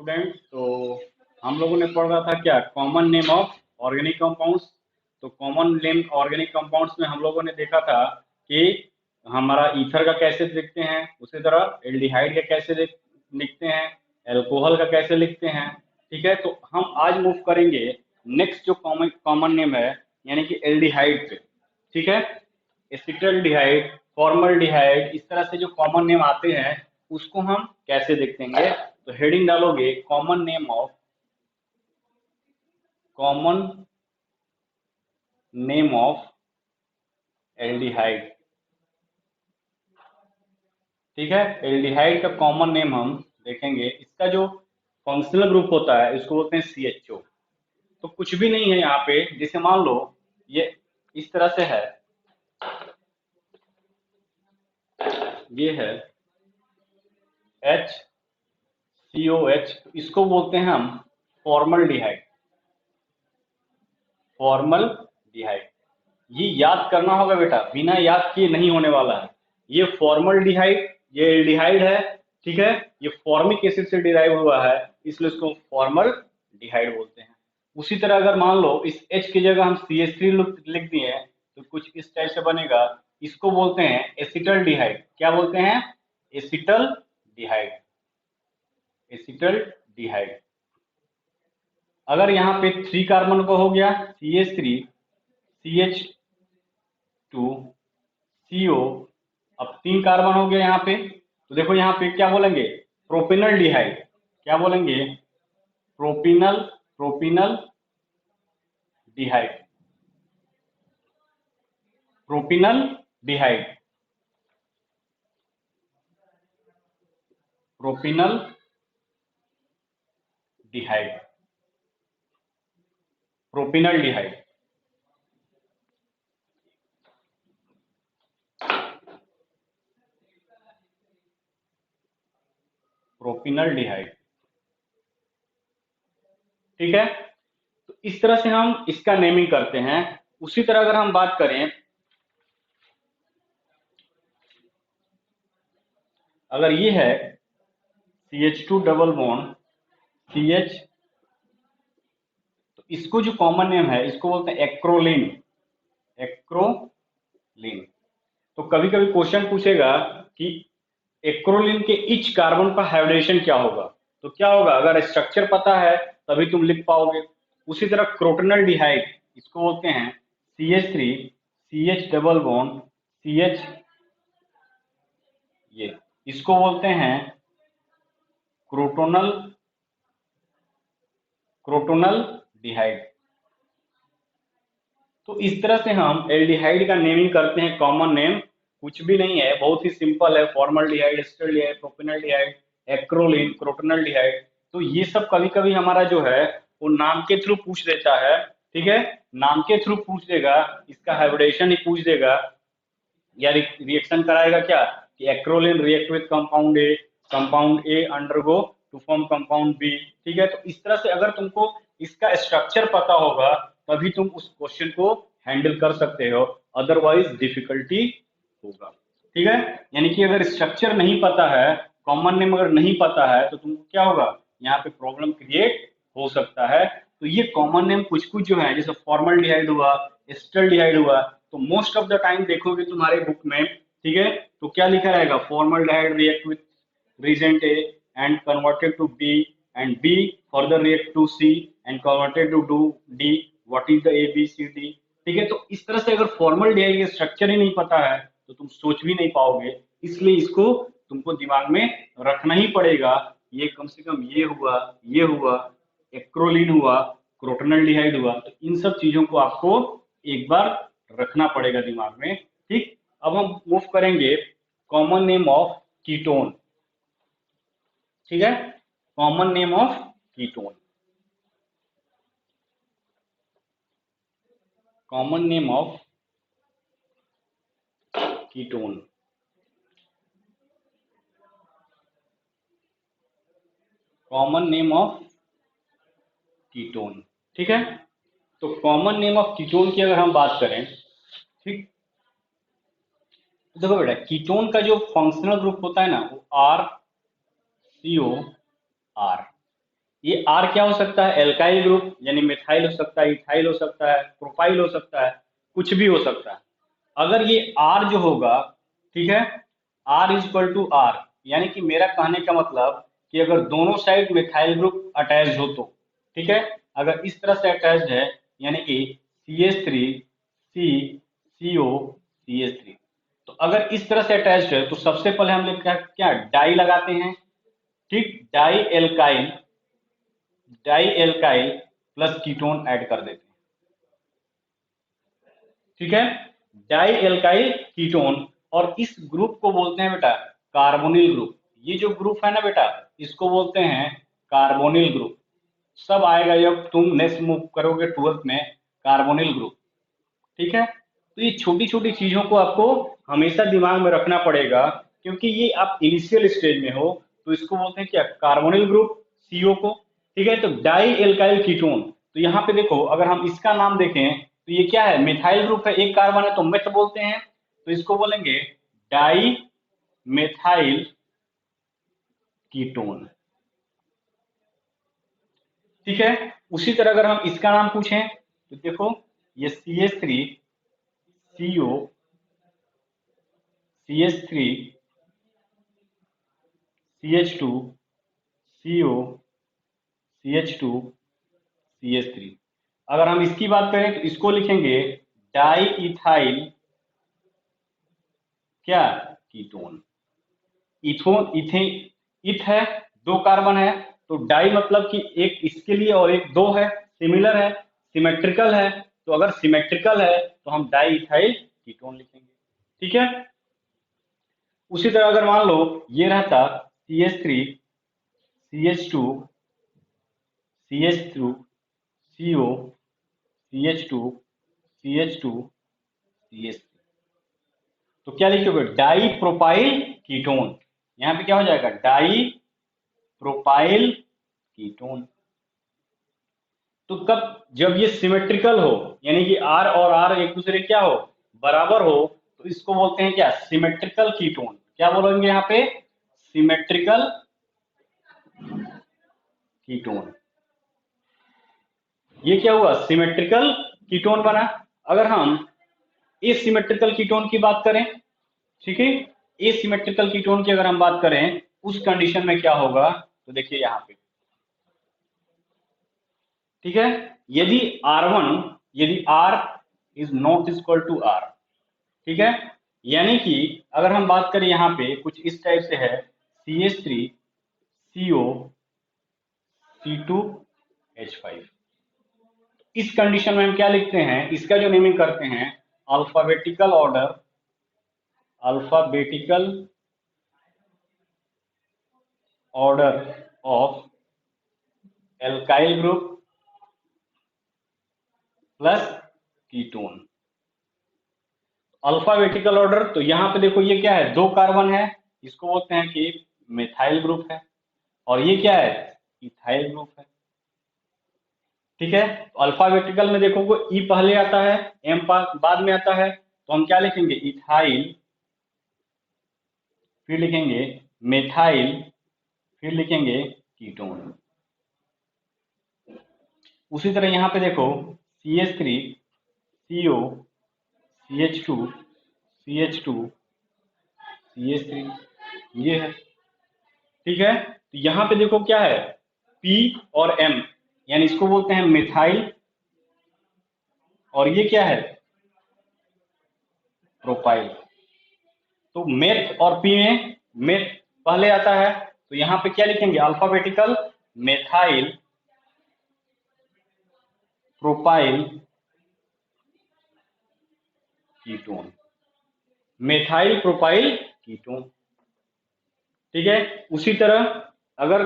Student, तो हम लोगों ने पढ़ रहा था क्या, common name of organic compounds. तो कॉमन नेम ऑर्गेनिक कंपाउंड्स में हम लोगों ने देखा था कि हमारा ईथर का कैसे लिखते हैं, उसी तरह एल्डिहाइड का कैसे लिखते हैं, एल्कोहल का कैसे लिखते हैं। ठीक है, तो हम आज मूव करेंगे नेक्स्ट जो कॉमन कॉमन नेम है, यानी कि एल्डिहाइड पे। ठीक है, एसिटल्डिहाइड, फॉर्मल्डिहाइड, इस तरह से जो कॉमन नेम आते हैं उसको हम कैसे देखेंगे। तो हेडिंग डालोगे कॉमन नेम ऑफ एल्डिहाइड। ठीक है, एल्डिहाइड का कॉमन नेम हम देखेंगे। इसका जो फंक्शनल ग्रुप होता है इसको बोलते हैं CHO। तो कुछ भी नहीं है यहाँ पे, जैसे मान लो ये इस तरह से है, ये है HCOH, तो इसको बोलते हैं हम फॉर्मल्डिहाइड। फॉर्मल्डिहाइड, ये याद करना होगा बेटा, बिना याद किए नहीं होने वाला है। ये फॉर्मल्डिहाइड, ये एल्डिहाइड है। ठीक है, ये फॉर्मिक एसिड से डिराइव हुआ है, इसलिए इसको फॉर्मल्डिहाइड बोलते हैं। उसी तरह अगर मान लो इस H की जगह हम CH3 लिख दिए तो कुछ इस टाइप से बनेगा। इसको बोलते हैं एसिटल्डिहाइड। क्या बोलते हैं? एसिटल्डिहाइड। एसिटल्डिहाइड। अगर यहाँ पे 3 कार्बन का हो गया CH3 CH2 CO, अब 3 कार्बन हो गया यहाँ पे, तो देखो यहाँ पे क्या बोलेंगे, प्रोपिनल डिहाइड। क्या बोलेंगे? प्रोपिनल प्रोपिनल डिहाइड। प्रोपिनल डिहाइड। प्रोपिनल डिहाइड। प्रोपिनल डिहाइड। प्रोपिनल डिहाइड। ठीक है, तो इस तरह से हम इसका नेमिंग करते हैं। उसी तरह अगर हम बात करें, अगर ये है CH2 डबल बॉन्ड CH, तो इसको जो कॉमन नेम है इसको बोलते हैं एक्रोलिन। एक्रोलिन। तो कभी कभी क्वेश्चन पूछेगा कि एक्रोलिन के ईच कार्बन का हाइब्रिडेशन क्या होगा। तो क्या होगा, अगर स्ट्रक्चर पता है तभी तुम लिख पाओगे। उसी तरह क्रोटोनल डिहाइड, इसको बोलते हैं CH3 CH double bond CH, ये इसको बोलते हैं क्रोटोनल क्रोटोनल डिहाइड। तो इस तरह से हम एल्डिहाइड का नेमिंग करते हैं। कॉमन नेम कुछ भी नहीं है, बहुत ही सिंपल है। Formaldehyde, acetaldehyde, propanaldehyde, acrolein, crotonaldehyde. तो ये सब कभी कभी हमारा जो है वो नाम के थ्रू पूछ देता है। ठीक है, नाम के थ्रू पूछ देगा, इसका हाइब्रिडेशन ही पूछ देगा, या रिएक्शन कराएगा क्या कि acrolein react with compound A undergo to form compound B. ठीक है, तो इस तरह से अगर तुमको इसका स्ट्रक्चर पता होगा तभी तुम उस क्वेश्चन को हैंडल कर सकते हो, अदरवाइज डिफिकल्टी होगा। ठीक है, यानी कि अगर स्ट्रक्चर नहीं पता है, कॉमन नेम अगर नहीं पता है, तो तुमको क्या होगा, यहाँ पे प्रॉब्लम क्रिएट हो सकता है। तो ये कॉमन नेम कुछ कुछ जो है, जैसे फॉर्मल्डिहाइड हुआ, एसिटल्डिहाइड हुआ, तो मोस्ट ऑफ द टाइम देखोगे तुम्हारे बुक में, ठीक है, तो क्या लिखा रहेगा, formaldehyde react with reagent A and converted to B, and B further react to C and converted to do D. What is the A B C D? ठीक है, तो इस तरह से अगर फॉर्मल डिहाइड का स्ट्रक्चर ही नहीं पता है तो तुम सोच भी नहीं पाओगे। इसलिए इसको तुमको दिमाग में रखना ही पड़ेगा। ये कम से कम ये हुआ, ये हुआ, एक्रोलिन हुआ, क्रोटोनल डिहाइड हुआ, तो इन सब चीजों को आपको एक बार रखना पड़ेगा दिमाग में। ठीक, अब हम मूव करेंगे कॉमन नेम ऑफ कीटोन। ठीक है, common name of ketone. Common name of ketone. Common name of ketone. ठीक है, तो कॉमन नेम ऑफ कीटोन की अगर हम बात करें, ठीक, तो देखो बेटा, कीटोन का जो फंक्शनल ग्रुप होता है ना, वो RCOR। ये R क्या हो सकता है, एल्काइल ग्रुप यानी मिथाइल हो सकता है, इथाइल हो सकता है, प्रोपाइल हो सकता है, कुछ भी हो सकता है। अगर ये R जो होगा, ठीक है, R is equal to R, यानी कि मेरा कहने का मतलब कि अगर दोनों साइड मिथाइल ग्रुप अटैच हो तो, ठीक है, अगर इस तरह से अटैच्ड है यानी कि CH3 C CO CH3, तो अगर इस तरह से अटैच्ड है तो सबसे पहले हम लोग क्या डाई लगाते हैं, ठीक, di alkyl plus ketone add कर देते हैं, ठीक है, डाई एल्काइल कीटोन। और इस ग्रुप को बोलते हैं बेटा कार्बोनिल ग्रुप। ये जो ग्रुप है ना बेटा, इसको बोलते हैं कार्बोनिल ग्रुप। सब आएगा जब तुम नेक्स्ट मूव करोगे 12th में, कार्बोनिल ग्रुप, ठीक है। तो ये छोटी छोटी चीजों को आपको हमेशा दिमाग में रखना पड़ेगा, क्योंकि ये आप इनिशियल स्टेज में हो। तो इसको बोलते हैं क्या, कार्बोनिल ग्रुप, सीओ को, ठीक है। तो डाई एल्काइल कीटोन, तो यहाँ पे देखो अगर हम इसका नाम देखें तो ये क्या है, मिथाइल ग्रुप है, एक कार्बन है तो मेथ बोलते हैं, तो इसको बोलेंगे डाई मेथाइल कीटोन, ठीक है। उसी तरह अगर हम इसका नाम पूछें तो देखो ये CH3 CO CH3 CH2 CO CH2 CH3। अगर हम इसकी बात करें तो इसको लिखेंगे डाई इथाइल क्या, कीटोन। इथोन इथे इथ है, दो कार्बन है, तो डाई मतलब कि एक इसके लिए और एक दो है, सिमिलर है, सिमेट्रिकल है। तो अगर सिमेट्रिकल है तो हम डाई इथाइल कीटोन लिखेंगे, ठीक है। उसी तरह अगर मान लो ये रहता CH3 CH2 CH2 CO CH2 CH2 CH3, तो क्या लिखोगे, डाई प्रोपाइल कीटोन। यहाँ पे क्या हो जाएगा, डाई प्रोपाइल कीटोन। तो कब, जब ये सिमेट्रिकल हो, यानी कि R और R एक दूसरे क्या हो, बराबर हो, तो इसको बोलते हैं क्या, सिमेट्रिकल कीटोन। क्या बोलेंगे यहाँ पे, सिमेट्रिकल कीटोन। ये क्या हुआ, सिमेट्रिकल कीटोन बना। अगर हम एसिमेट्रिकल कीटोन की बात करें, ठीक है, एसिमेट्रिकल कीटोन की अगर हम बात करें उस कंडीशन में क्या होगा, तो देखिए यहाँ पे, ठीक है, यदि R1, यदि R is not equal to R, ठीक है, यानी कि अगर हम बात करें यहाँ पे कुछ इस टाइप से है CH3 CO C2H5, इस कंडीशन में हम क्या लिखते हैं, इसका जो नेमिंग करते हैं alphabetical order, alphabetical order of alkyl group plus ketone. Alphabetical order, तो यहाँ पे देखो ये क्या है, दो कार्बन है, इसको बोलते हैं कि मिथाइल ग्रुप है, और ये क्या है, इथाइल ग्रुप है, ठीक है। तो अल्फाबेटिकल में देखो को ई पहले आता है, एम बाद में आता है, तो हम क्या लिखेंगे, इथाइल, फिर लिखेंगे मेथाइल, फिर लिखेंगे कीटोन। उसी तरह यहाँ पे देखो CH3 CO CH2 CH2 CH3, ये है, ठीक है। तो यहाँ पे देखो क्या है, P और M, यानी इसको बोलते हैं मिथाइल, और ये क्या है, प्रोपाइल। तो मेथ और पी में मेथ पहले आता है, तो यहाँ पे क्या लिखेंगे, alphabetical methyl propyl ketone, methyl propyl ketone, ठीक है। उसी तरह अगर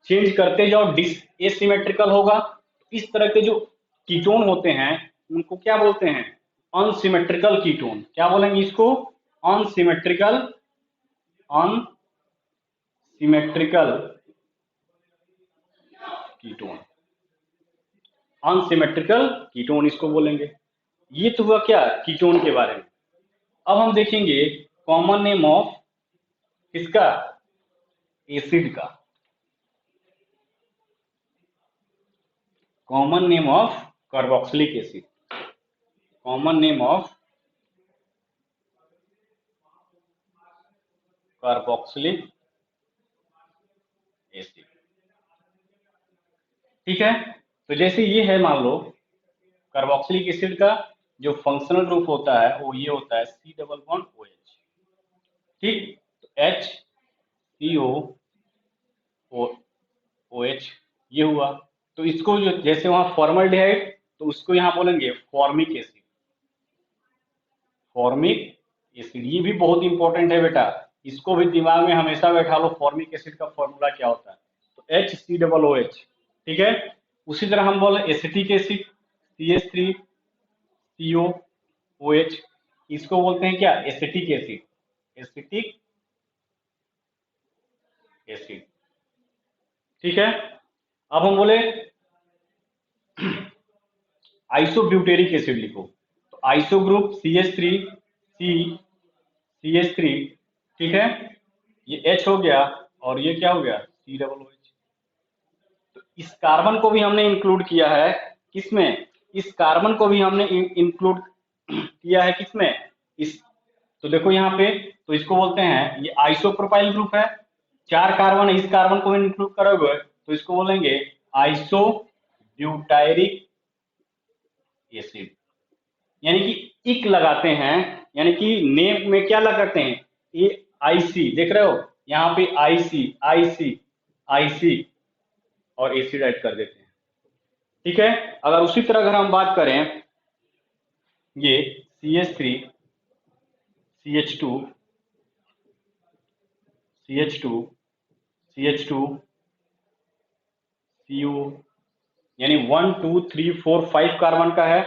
चेंज करते जाओ, डिस एसिमेट्रिकल होगा, इस तरह के जो कीटोन होते हैं उनको क्या बोलते हैं, अनसिमेट्रिकल कीटोन। क्या बोलेंगे इसको, unsymmetrical, unsymmetrical ketone, unsymmetrical ketone इसको बोलेंगे। ये तो हुआ क्या, कीटोन के बारे में। अब हम देखेंगे कॉमन नेम ऑफ किसका, एसिड का। Common name of carboxylic acid, common name of carboxylic acid. ठीक है, तो जैसे ये है, मान लो कार्बोक्सिलिक एसिड का जो फंक्शनल ग्रुप होता है वो ये होता है C double bond O H. ठीक, तो एच सी ओ एच ये हुआ। तो इसको जो जैसे वहां फॉर्मल्डिहाइड, तो उसको यहाँ बोलेंगे फॉर्मिक एसिड, फॉर्मिक एसिड। ये भी बहुत इंपॉर्टेंट है बेटा, इसको भी दिमाग में हमेशा बैठा लो, फॉर्मिक एसिड का फॉर्मूला क्या होता है। तो H C double O H. ठीक है, उसी तरह हम बोले acetic acid, C H three C O H, इसको बोलते हैं क्या, एसिटिक एसिड, एसिटिक एसिड। ठीक है, अब हम बोले आइसोब्यूटेरिक एसिड लिखो, तो iso group C H three C H three. ठीक है, ये H हो गया और ये क्या हो गया, सी डबल ओ एच। तो इस कार्बन को भी हमने इंक्लूड किया है किसमें, इस कार्बन को भी हमने इंक्लूड किया है किसमें, इस। तो देखो यहाँ पे, तो इसको बोलते हैं, ये आइसोप्रोपाइल ग्रुप है, 4 कार्बन है, इस कार्बन को इंक्लूड करोगे तो इसको बोलेंगे आइसो ब्यूटायरिक एसिड। यानी कि इक लगाते हैं, यानी कि नेम में क्या लगाते हैं, ये आईसी देख रहे हो, यहाँ पे आईसी आईसी आईसी और एसिड ऐड कर देते हैं। ठीक है, अगर उसी तरह अगर हम बात करें, ये C H three C H two C H two C H two C O, यानी 1 2 3 4 5 कार्बन का है,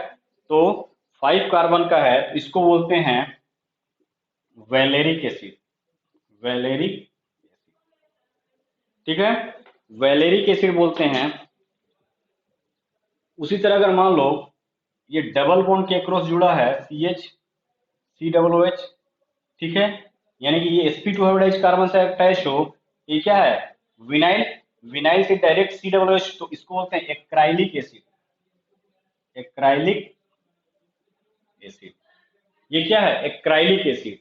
तो 5 कार्बन का है, इसको बोलते हैं वैलेरिक एसिड, वैलेरिक। ठीक है, वैलेरिक एसिड बोलते हैं। उसी तरह अगर मान लो ये डबल बॉन्ड के अक्रॉस जुड़ा है, C H C double O H. ठीक है, यानी कि ये sp2 हाइब्रिडाइज कार्बन से अटैच हो, ये क्या है, विनाइल, विनाइल से डायरेक्ट सी डबल एच, तो इसको बोलते हैं एक्राइलिक एसिड, एक्राइलिक एसिड। ये क्या है, एक्राइलिक एसिड।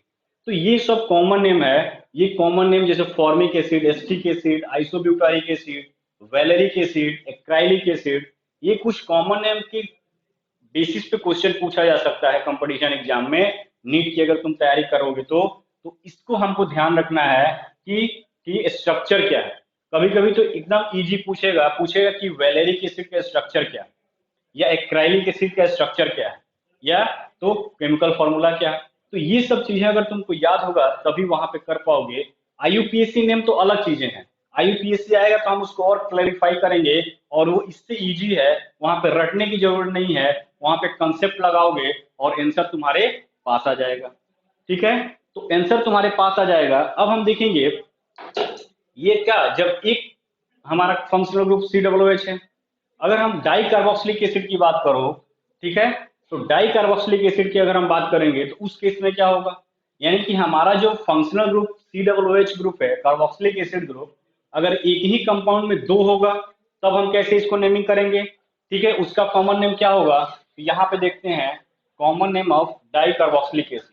तो ये सब कॉमन नेम है, ये कॉमन नेम जैसे formic acid, acetic acid, isobutyric acid, valeric acid, acrylic acid, ये कुछ कॉमन नेम के बेसिस पे क्वेश्चन पूछा जा सकता है कंपटीशन एग्जाम में, नीट की अगर तुम तैयारी करोगे तो इसको हमको ध्यान रखना है कि स्ट्रक्चर क्या है। कभी कभी तो एकदम इजी पूछेगा पूछेगा कि वैलेरिक एसिड का स्ट्रक्चर क्या है, या एक्राइलिक एसिड का स्ट्रक्चर क्या है, या तो केमिकल फॉर्मूला क्या है। तो ये सब चीजें अगर तुमको याद होगा तभी वहां पे कर पाओगे। आईयूपीएससी नेम तो अलग चीजें हैं, आईयूपीएससी आएगा तो हम उसको और क्लैरिफाई करेंगे, और वो इससे इजी है, वहां पे रटने की जरूरत नहीं है, वहां पे कंसेप्ट लगाओगे और आंसर तुम्हारे पास आ जाएगा। ठीक है, तो आंसर तुम्हारे पास आ जाएगा। अब हम देखेंगे ये क्या, जब एक हमारा functional group C W H है, अगर हम डाई कार्बोक्सिलिक एसिड की बात करो, ठीक है, तो डाई कार्बोक्सिलिक एसिड की अगर हम बात करेंगे तो उस केस में क्या होगा, यानी कि हमारा जो functional group C W H group है, कार्बोक्सिलिक एसिड ग्रुप, अगर एक ही कंपाउंड में 2 होगा तब हम कैसे इसको नेमिंग करेंगे। ठीक है, उसका कॉमन नेम क्या होगा, तो यहाँ पे देखते हैं common name of di carboxylic acid.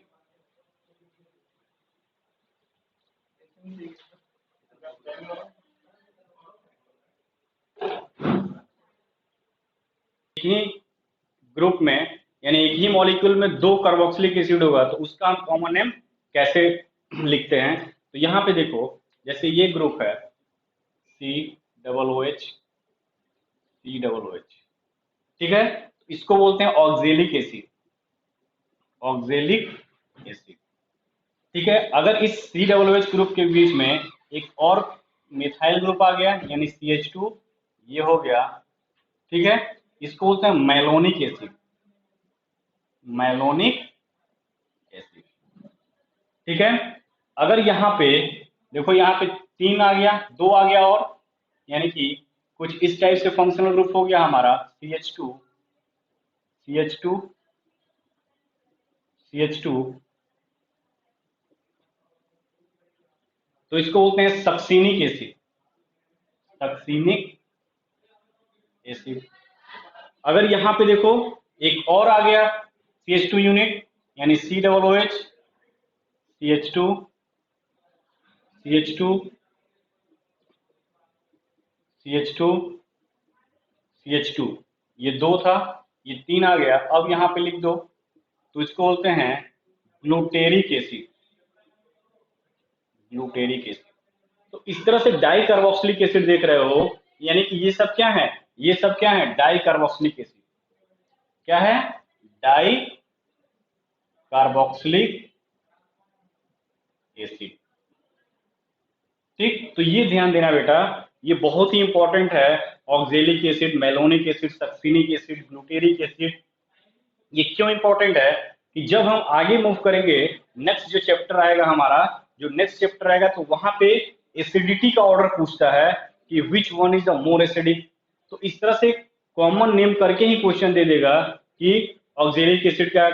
एक ही ग्रुप में, यानी एक ही मॉलिक्यूल में 2 कार्बोक्सिलिक एसिड होगा तो उसका हम कॉमन नेम कैसे लिखते हैं। तो यहाँ पे देखो, जैसे ये ग्रुप है C double O H C double O H. ठीक है, इसको बोलते हैं ऑक्जेलिक एसिड, ऑक्जेलिक एसिड। ठीक है, अगर इस C double O H group के बीच में एक और मिथाइल ग्रुप आ गया, यानी सी एच टू, ये हो गया। ठीक है, इसको बोलते हैं मैलोनिक एसिड, मैलोनिक एसिड। ठीक है, अगर यहाँ पे देखो, यहाँ पे 3 आ गया, 2 आ गया, और यानी कि कुछ इस टाइप से फंक्शनल ग्रुप हो गया हमारा C H two C H two C H two. तो इसको बोलते हैं सक्सीनिक एसिड, सक्सीनिक एसिड। अगर यहाँ पे देखो एक और आ गया CH2 यूनिट, यानी COOH, CH2, CH2, CH2, CH2, ये 2 था, ये 3 आ गया। अब यहाँ पे लिख दो, तो इसको बोलते हैं ग्लूटेरिक एसिड, ग्लूटेरिक एसिड। तो इस तरह से डाई कार्बोक्सिलिक एसिड देख रहे हो, यानी कि ये सब क्या है, ये सब क्या है, डाई कार्बोक्सिलिक एसिड। क्या है, डाई कार्बोक्सिलिक एसिड। ठीक, तो ये ध्यान देना बेटा, ये बहुत ही इंपॉर्टेंट है। Oxalic acid, malonic acid, succinic acid, glutaric acid, ये क्यों इंपॉर्टेंट है कि जब हम आगे मूव करेंगे, नेक्स्ट जो चैप्टर आएगा हमारा, जो नेक्स्ट चैप्टर आएगा, तो वहां पे एसिडिटी का ऑर्डर पूछता है कि which one is the more acidic. तो इस तरह से कॉमन नेम करके ही क्वेश्चन दे देगा कि ऑक्जेलिक एसिड का,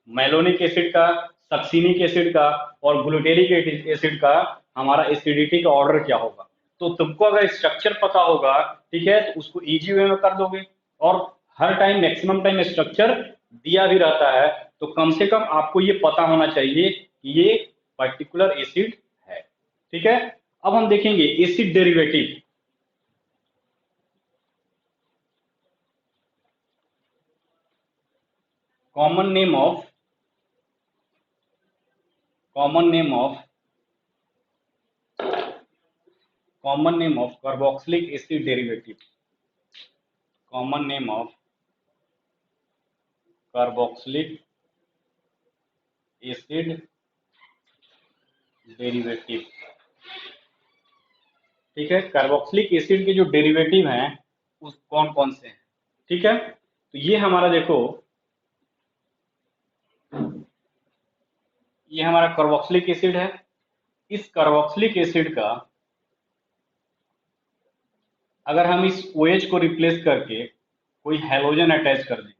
मेलोनिक एसिड का, सक्सिनिक एसिड का और ग्लूटेरिक एसिड का हमारा एसिडिटी का ऑर्डर क्या होगा। तो तुमको अगर स्ट्रक्चर पता होगा, ठीक है, तो उसको इजी वे में कर दोगे। और हर टाइम मैक्सिमम टाइम स्ट्रक्चर दिया भी रहता है, तो कम से कम आपको ये पता होना चाहिए कि ये पर्टिकुलर एसिड है। ठीक है, अब हम देखेंगे acid derivative. Common name of, common name of, common name of carboxylic acid derivative, common name of carboxylic acid derivative. ठीक है, कार्बोक्सिलिक एसिड के जो डेरिवेटिव हैं उस कौन कौन से हैं। ठीक है, तो ये हमारा देखो, ये हमारा कार्बोक्सिलिक एसिड है। इस कार्बोक्सिलिक एसिड का अगर हम इस OH को रिप्लेस करके कोई हैलोजन अटैच कर दें,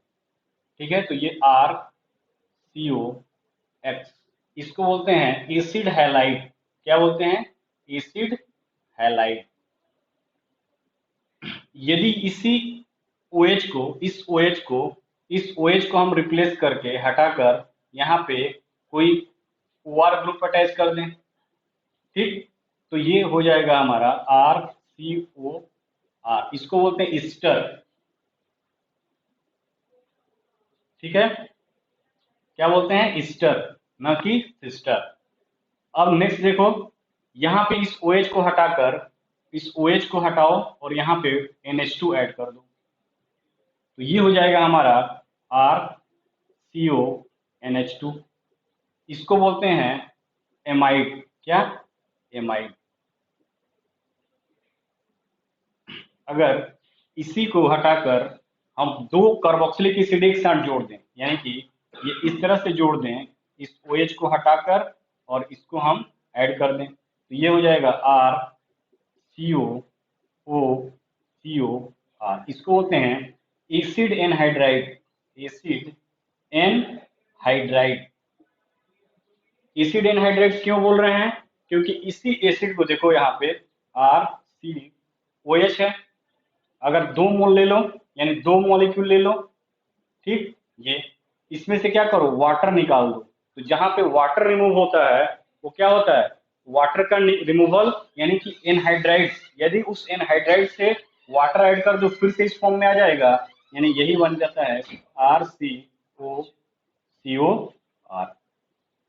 ठीक है, तो ये RCOX, इसको बोलते हैं एसिड हैलाइड। क्या बोलते हैं, एसिड हैलाइड। यदि इसी OH को, इस OH को, इस OH को हम रिप्लेस करके हटाकर यहाँ पे कोई OR ग्रुप अटैच कर दें, ठीक, तो ये हो जाएगा हमारा RCOR, इसको बोलते हैं ईस्टर। ठीक है, क्या बोलते हैं, ईस्टर, न कि सिस्टर। अब नेक्स्ट देखो, यहाँ पे इस OH को हटाकर, इस OH को हटाओ और यहाँ पे NH2 ऐड कर दो, तो ये हो जाएगा हमारा RCONH2। इसको बोलते हैं एमाइड। क्या, एमाइड। अगर इसी को हटाकर हम दो कार्बोक्सिलिक एसिड एक साथ जोड़ दें, यानी कि ये इस तरह से जोड़ दें, इस OH को हटाकर और इसको हम ऐड कर दें, तो ये हो जाएगा RCOOCOR। इसको बोलते हैं acid anhydride, acid anhydride. Acid anhydride क्यों बोल रहे हैं, क्योंकि इसी एसिड को देखो यहाँ पे RCOH है, अगर 2 मोल ले लो, यानी 2 मॉलिक्यूल ले लो, ठीक, ये इसमें से क्या करो, वाटर निकाल दो, तो जहां पे वाटर रिमूव होता है वो क्या होता है, वाटर का रिमूवल, यानी कि एनहाइड्राइड। यदि उस एनहाइड्राइड से वाटर ऐड कर दो, फिर से इस फॉर्म में आ जाएगा, यानी यही बन जाता है RCOCOR।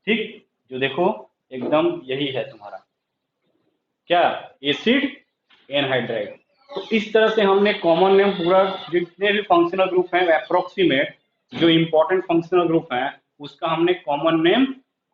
ठीक, जो देखो एकदम यही है तुम्हारा क्या, एसिड एनहाइड्राइड। तो इस तरह से हमने कॉमन नेम पूरा, जितने भी फंक्शनल ग्रुप हैं अप्रोक्सीमेट, जो इंपॉर्टेंट फंक्शनल ग्रुप हैं उसका हमने कॉमन नेम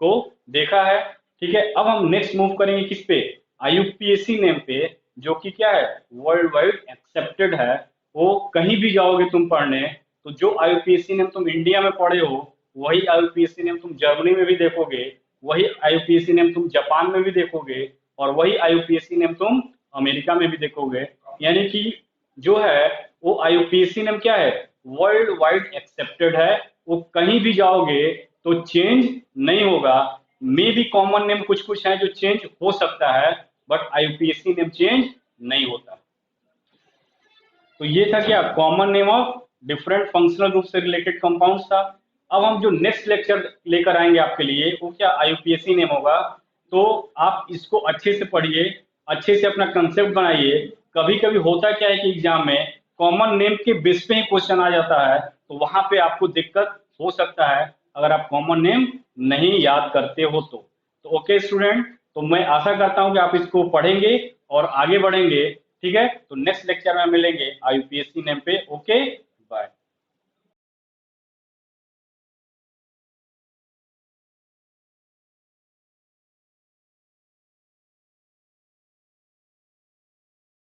को देखा है। ठीक है, अब हम नेक्स्ट मूव करेंगे किस पे, IUPAC नेम पे, जो कि क्या है, वर्ल्ड वाइड एक्सेप्टेड है। वो कहीं भी जाओगे तुम पढ़ने, तो जो IUPAC नेम तुम इंडिया में पढ़े हो, वही IUPAC नेम तुम जर्मनी में भी देखोगे, वही IUPAC नेम तुम जापान में भी देखोगे, और वही IUPAC नेम तुम अमेरिका में भी देखोगे। यानी कि जो है वो IUPAC नेम क्या है, वर्ल्ड वाइड एक्सेप्टेड है। वो कहीं भी जाओगे तो चेंज नहीं होगा। मे भी कॉमन नेम कुछ कुछ है जो चेंज हो सकता है, बट IUPAC नेम चेंज नहीं होता। तो ये था क्या, common name of different functional group से रिलेटेड कंपाउंड्स था। अब हम जो नेक्स्ट लेक्चर लेकर आएंगे आपके लिए वो क्या आईयूपीएसी नेम होगा। तो आप इसको अच्छे से पढ़िए, अच्छे से अपना कंसेप्ट बनाइए। कभी कभी होता क्या है कि एग्जाम में कॉमन नेम के बेस पे ही क्वेश्चन आ जाता है, तो वहां पे आपको दिक्कत हो सकता है अगर आप कॉमन नेम नहीं याद करते हो तो ओके स्टूडेंट, तो मैं आशा करता हूं कि आप इसको पढ़ेंगे और आगे बढ़ेंगे। ठीक है, तो नेक्स्ट लेक्चर में मिलेंगे आईयूपीएसी नेम पे। ओके।